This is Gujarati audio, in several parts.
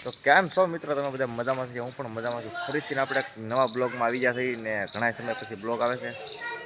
તો કેમ છો મિત્રો, તમે બધા મજામાં છો? હું પણ મજામાં છું. ફરીથી આપણે નવા બ્લોગમાં આવી ગયા છીએ ને ઘણા સમય પછી બ્લોગ આવે છે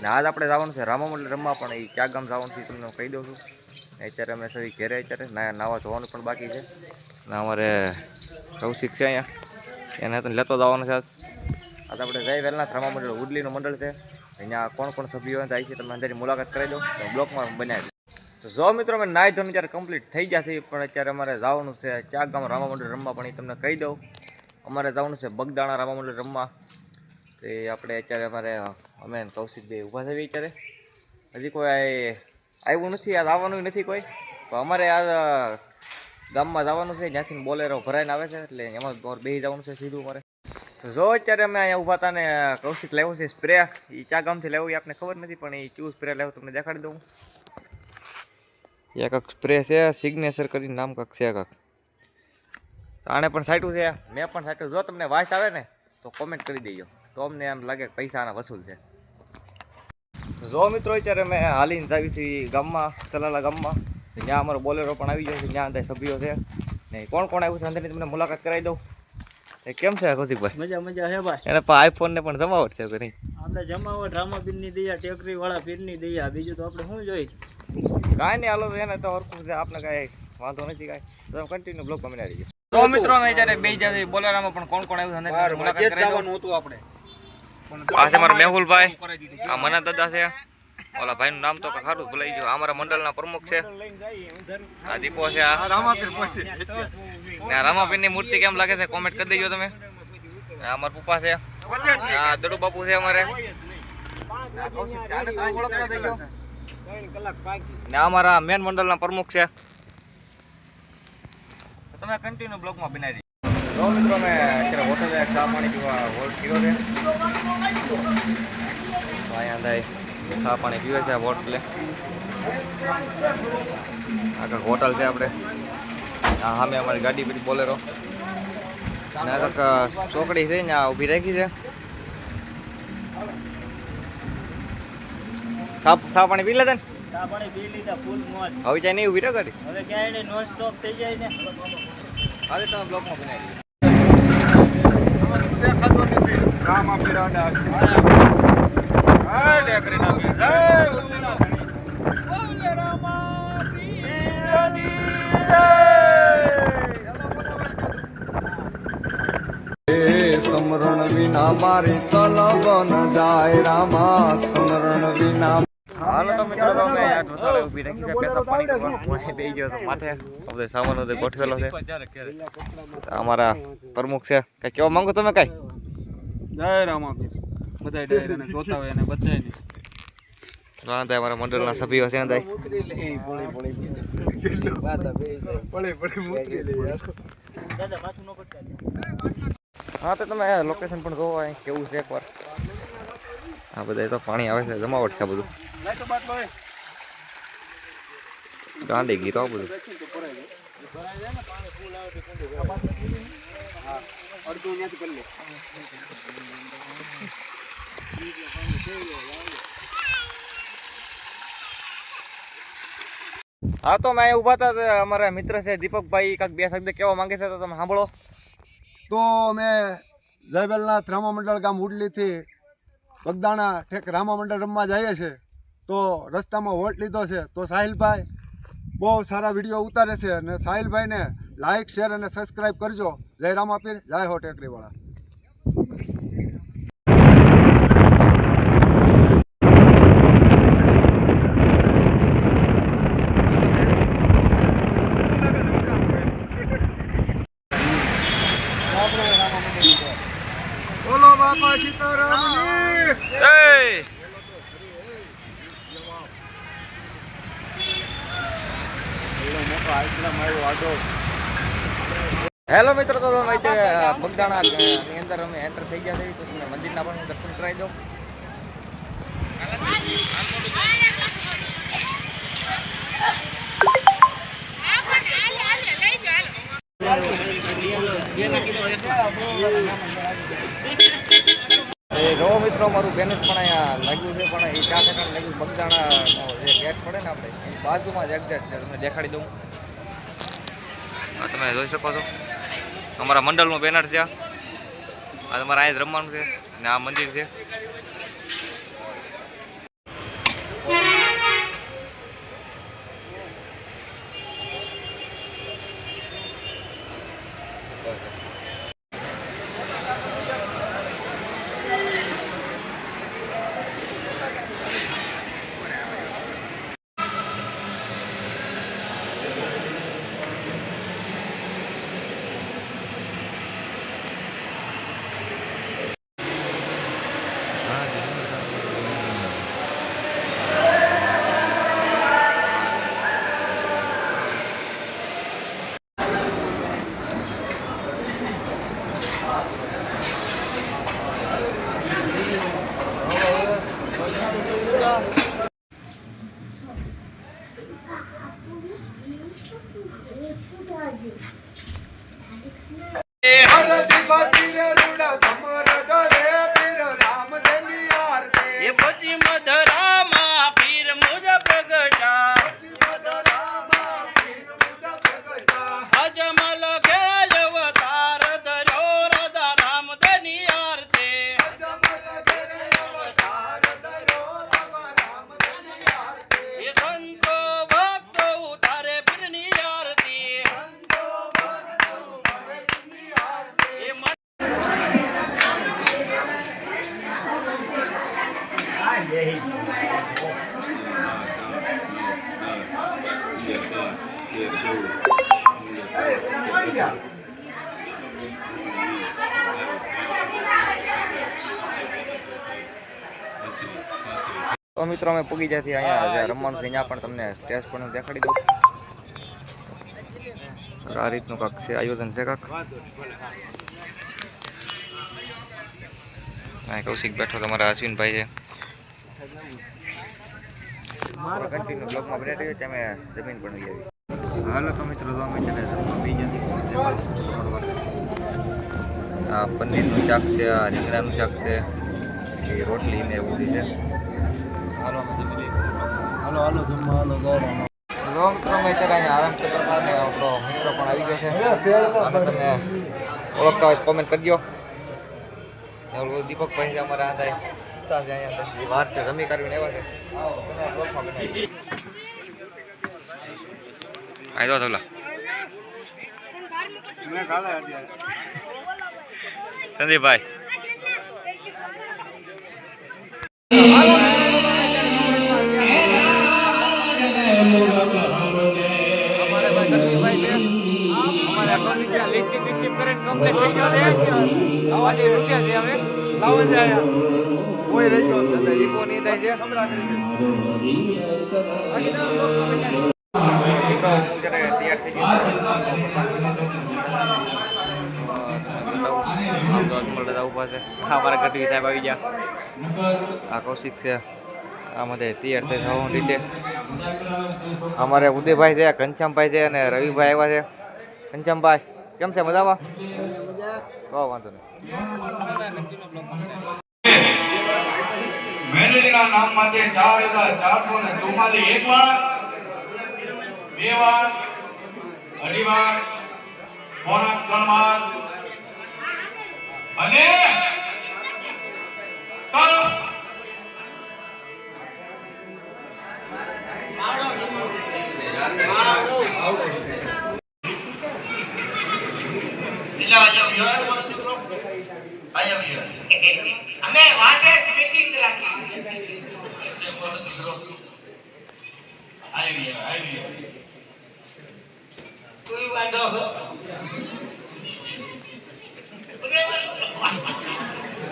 ને આજ આપણે જવાનું છે રામા મંડળ રમવા. પણ એ ક્યાં ગામ જવાનું છે તમને કહી દઉં છું. અત્યારે અમે સૌ ઘેરે અત્યારે નાવા ધોવાનું પણ બાકી છે ને અમારે કૌશિક છે અહીંયા, એને તો લેતો જવાનું છે આજ આપણે જઈ વહેલા રામા મંડળ ઉડલીનું મંડળ છે. અહીંયા કોણ કોણ સભ્યો જાય છે તમે અંદરની મુલાકાત કરાવી દો તો બ્લોગમાં બનાવી. તો જો મિત્રો અમે નાહી ધોઈને ત્યારે કમ્પ્લીટ થઈ ગયા છે, પણ અત્યારે અમારે જવાનું છે ક્યાં ગામ રામા મંડળ રમવા. પણ એ તમને કહી દઉં, અમારે જવાનું છે બગદાણા રામા મંડળ રમવા. તે આપણે અત્યારે અમે કૌશિકભાઈ ઊભા થઈએ. અત્યારે હજી કોઈ આવ્યું નથી, આજ આવવાનું નથી કોઈ. તો અમારે આ ગામમાં જવાનું છે, જ્યાંથી બોલેરો ભરાઈને આવે છે એટલે એમાં બેસી જવાનું છે સીધું અમારે. તો જો અત્યારે અમે અહીંયા ઊભા હતા ને કૌશિક લેવો છે સ્પ્રે. એ ક્યાં ગામથી લેવું એ આપને ખબર નથી, પણ એ કેવું સ્પ્રે લેવું તમને દેખાડી દઉં. એક સ્પ્રે છે સિગ્નેચર કરીને નામ કાંક છે કાંક. આને પણ સાઈટું છે, મેં પણ સાઈટું. જો તમને વાસ આવે ને તો કોમેન્ટ કરી દેજો, તો અમને એમ લાગે કે પૈસા આના વસૂલ છે. જો મિત્રો અત્યારે મેં હાલીને જાવી છીએ ગામમાં, ચલાલા ગામમાં. ત્યાં અમારો બોલેરો પણ આવી ગયો છે, ત્યાં અંદર સભ્યો છે ને કોણ કોણ આવ્યું છે અંદરની તમને મુલાકાત કરાવી દઉં. એ કેમ છે કૌશિકભાઈ? મજા મજા હે ભાઈ. એને પણ આઈફોન ને પણ જમાવટ છે કે નહીં? આપણે જમાવટ રામાપીરની દયા, ટેકરી વાળા પીરની દયા, બીજું તો આપણે શું જોઈ. કાંઈ નહીં, હાલો એને તો હરખું છે, આપણે કાંઈ વાંધો નથી કાંઈ. તો કન્ટિન્યુ બ્લોગ કમી આવી ગયો. તો મિત્રો અમે અત્યારે બે જશે બોલેરામાં પણ કોણ કોણ આવ્યું છે મુલાકાત કરાવી દઉં. આપણે આ છે મારા મેહુલભાઈ, આ મના દાદા છે. ઓલા ભાઈનું નામ તો ખારું ભૂલાઈ ગયું. આ મારા મંડળના પ્રમુખ છે. આ દીપો છે. આ રામાપીરની મૂર્તિ કેમ લાગે છે કોમેન્ટ કરી દેજો તમે. આ અમારા પપ્પા છે. આ દડુ બાપુ છે અમારે. ને આ મારા મેન મંડળના પ્રમુખ છે. તમે કન્ટિન્યુ બ્લોગમાં બનાવી દીધો. જો મિત્રો મેં અત્યારે હોટલે ચા પાણી પીવા હોલ્ડ કર્યો છે. અહીંયા થાય ચા પાણી પીવે છે આ હોટલે. આ કાંક હોટલ છે આપણે. આ સામે અમારી ગાડી પીડી બોલેરો ને આ કાંક ચોકડી છે ને આ ઊભી રાખી છે. ચા પાણી પી લેતા ને? ચા પાણી પી લીધા, ફૂલ મોજ. હવે ત્યાં નહીં ઊભી રહો ગાડી. હવે ક્યાંય નોન સ્ટોપ થઈ જાય ને. હવે તમે બ્લોકમાં બનાવી દીધો. સમરણ વિના મારી તલબ ન જાય રામા, સમરણ વિના. હાલો તો મિત્રો તમે યાદ વસાડે ઊભી રાખી છે. પેલા પાણી પીવા બેસી ગયો તો માથે બધે સામાન બધે ગોઠવેલો છે. અમારા પ્રમુખ છે. કઈ કેવા માંગો તમે? કઈ જય રામાપીર. બધા ડાયરાને જોતા હોય અને બધાને રાંધા અમારા મંડળના સભ્યો છે. હા તો તમે લોકેશન પણ જોવો કેવું છે એકવાર. આ બધા તો પાણી આવે છે, જમાવટ છે બધું. ગાંડી ગીતો બધું. હા તો મેં ઊભા હતા, અમારા મિત્ર છે દીપકભાઈ, કાંક બે શબ્દ કેવા માંગે છે તો તમે સાંભળો. તો અમે જયબેલનાથ રામા મંડળ ગામ ઉડલીથી બગદાણા ઠેક રામા મંડળ રમવા જઈએ છીએ. તો રસ્તામાં વોટ લીધો છે. તો સાહિલભાઈ બહુ સારા વિડીયો ઉતારે છે અને સાહિલભાઈને લાઇક શેર અને સબસ્ક્રાઈબ કરજો. જય રામાપીર, જય હો ટેકરીવાળા. બોલો બાપા સીતારામની જય. હેલો મિત્રો, તો અમે અત્યારે બગદાણાની અંદર અમે એન્ટર થઈ ગયા છીએ. તો તમને મંદિરના પણ દર્શન કરાવી દઉં. જો મિત્રો મારું બેનર પણ અહીંયા લાગ્યું છે, પણ એ ક્યાં ઠેકાણે લાગ્યું? બગદાણાનો જે ગેટ પડે ને આપણે એની બાજુમાં જ એક્ઝેક્ટ છે. તમને દેખાડી દઉં. તમે જોઈ શકો છો. અમારા મંડળનું બેનર છે આ તમારે અહીંયા જ રમવાનું છે ને આ મંદિર છે. એ પછી મધરામાં પીર મુજ પ્રગટા અજમલ ઘેર અવતાર ધર્યો રાધા રામ ધની આરતે એ સંતો ભક્તો ઉતારે પીરની આરતી એ તો મિત્રો અમે પૂગી જતી અહીંયા જે રમવાનું છે અહીંયા પણ તમને સ્ટેજ પણ દેખાડી દઉં. આ રીતનું કાંક છે આયોજન છે કાંક. હા કૌશિક બેઠો તમારા અશ્વિનભાઈ છે. કન્ટિન્યુ બ્લોગમાં બને રહ્યો છે અમે જમીન પણ લઈ આવી. હાલો તો મિત્રો જો અમે છે ને જમવા બી જતી આ પનીરનું શાક છે આ રીંગણાનું શાક છે પછી રોટલી ને એવું બધું છે. હાલો અમે જમી લઈએ. હાલો હાલો જમવા હાલો ગૌરવ જો મિત્રો અમે અત્યારે અહીંયા આરામ કરતા હતા ને આપણો મિત્રો પણ આવી ગયો છે. અને તમે ઓળખતા હોય કોમેન્ટ કરજો. એવું દીપકભાઈ છે અમારા આંધાય ઉતા છે અહીંયા એ વાર છે રમી કરવીને આવ્યા છે. આઈ દો થોલા સંદીપભાઈ અમારે ભાઈ કટુભાઈ છે. અમારે કૌશિકભાઈ લિસ્ટિક કરીને કમ્પ્લીટ થઈ ગયો છે. આજે રૂપિયા છે હવે લાવન જાય કોઈ રહી ગયો દીપો ની થાય છે. દીકરો હું જ્યારે તૈયાર થઈ ગયો ઉભા છે. અમારા ગઢવી સાહેબ આવી ગયા. આ કૌશિક છે આમાં તૈયાર થઈ થવાની રીતે. અમારે ઉદયભાઈ છે ઘનશ્યામભાઈ છે અને રવિભાઈ આવ્યા છે. ઘનશ્યામભાઈ કેમ છે મજામાં? કહો વાંધો નહીં. મેલડીના નામ માટે 4444 એક વાર બે વાર અઢી વાર પોણા 3 વાર અને અમે વાટે મીટિંગ રાખી આવી કોઈ વાંધો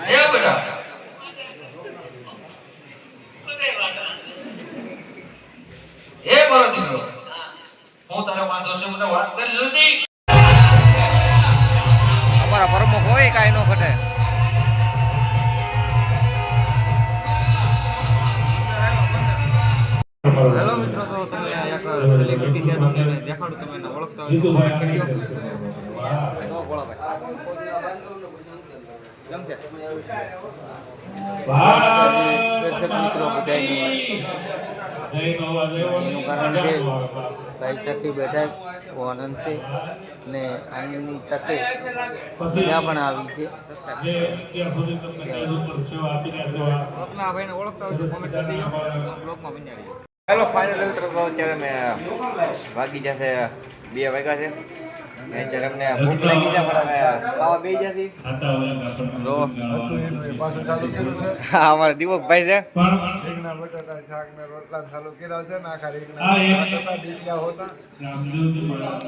એ બેટા એ બરો દીકરો હું તારે વાંધો છે મને વાત કરી જલ્દી. અમારા પ્રમુખ હોય કાંઈ ન ઘટે. હેલો મિત્રો તો તમે એક સેલિબ્રિટી છે તમને દેખાડું તમે એને ઓળખતા હોય તો કોમેન્ટ કરજો. તો બોલો ભાઈ કેમ છે? મિત્રો બધાયનું એનું કારણ છે ભાઈ સાથે બેઠા બહુ આનંદ છે ને આનંદની સાથે મજા પણ આવી છે. બ્લોગના ભાઈને ઓળખતા હોય તો કોમેન્ટ કરી દેજો. બ્લોગમાં બન્યા રહીજો. હેલો ફાઇનલ મિત્રો, તો અત્યારે મેં વાગી જશે 2 વાગ્યા છે. અત્યારે અમને ભૂખ લાગી છે પણ અમે ખાવા બેસી જશે. તો પાછું ચાલુ કર્યું છે. હા, અમારા દીપકભાઈ છે. રીંગણા બટાટા શાક ને રોટલા ચાલુ કર્યા છે ને આખા રીંગણા બટાટા ડીટિયા હોતા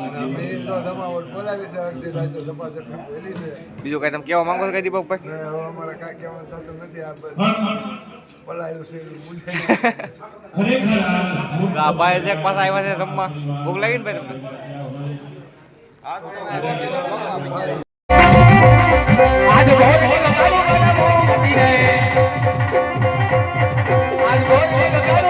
અને અમે તો જમાવટ બોલાવી છે અડધી રાતે જમાવટ વેલી છે બીજું કઈ તમે કેવા માંગો છો કઈ દીપકભાઈ? ને હવે અમારે કાંઈ કહેવાનું થતું નથી આ બસ પલાળ્યું છે એવું મૂલ્ય આ ભાઈ છે પાછા આવ્યા છે જમવા. ભૂખ લાગી ને ભાઈ તમને? હા તો आज बहुत लगाओ करती है आज बहुत लगाओ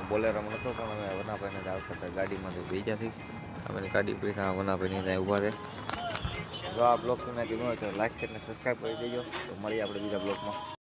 બોલેરામાં નહોતો પણ અમે વનાભાઈને જ આવતા હતા ગાડીમાંથી બેસી જતી. અમે ગાડી પૈસા વનાભાઈની ત્યાં ઊભા રહે. જો આ બ્લોગ તમને ગમ્યો હોય તો લાઈક અને સબસ્ક્રાઈબ કરી દેજો. તો મળીએ આપણે બીજા બ્લોગમાં.